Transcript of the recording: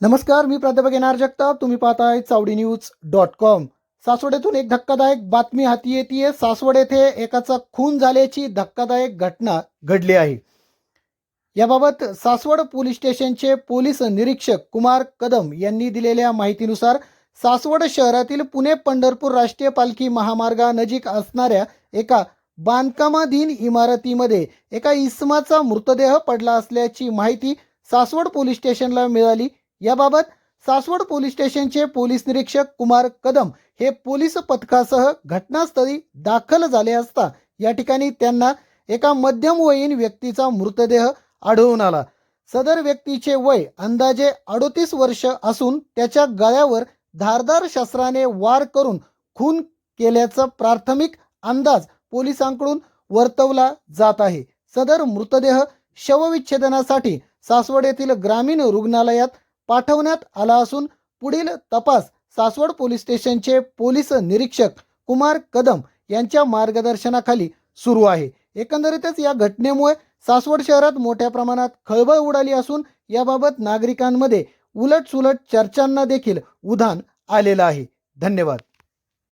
नमस्कार, मी प्राध्यापक N R Jagtap. तुम्ही पाहताय चावडीन्यूज.com. सासवड येथून एक धक्कादायक बातमी हाती येते. सासवड येथे एकाचा खून झाल्याची धक्कादायक घटना घडली आहे. याबाबत सासवड पोलीस स्टेशनचे पोलीस निरीक्षक कुमार कदम यांनी दिलेल्या माहितीनुसार सासवड शहरातील पुणे पंढरपूर राष्ट्रीय पालखी महामार्गानजीक असणाऱ्या एका बांधकामाधीन इमारतीमध्ये एका इसमाचा मृतदेह पडला असल्याची माहिती सासवड पोलीस स्टेशनला मिळाली. याबाबत सासवड पोलीस स्टेशनचे पोलीस निरीक्षक कुमार कदम हे पोलीस पथकासह घटनास्थळी दाखल झाले असता या ठिकाणी त्यांना एका मध्यमवयीन व्यक्तीचा मृतदेह आढळून आला. सदर व्यक्तीचे वय अंदाजे 38 वर्ष असून त्याच्या गळ्यावर धारदार शस्त्राने वार करून खून केल्याचा प्राथमिक अंदाज पोलिसांकडून वर्तवला जात आहे. सदर मृतदेह शवविच्छेदनासाठी सासवड येथील ग्रामीण रुग्णालयात पाठवण्यात आला असून पुढील तपास सासवड पोलीस स्टेशनचे पोलीस निरीक्षक कुमार कदम यांच्या मार्गदर्शनाखाली सुरू आहे. एकंदरीतच या घटनेमुळे सासवड शहरात मोठ्या प्रमाणात खळबळ उडाली असून याबाबत नागरिकांमध्ये उलटसुलट चर्चांना देखील उधाण आलेलं आहे. धन्यवाद.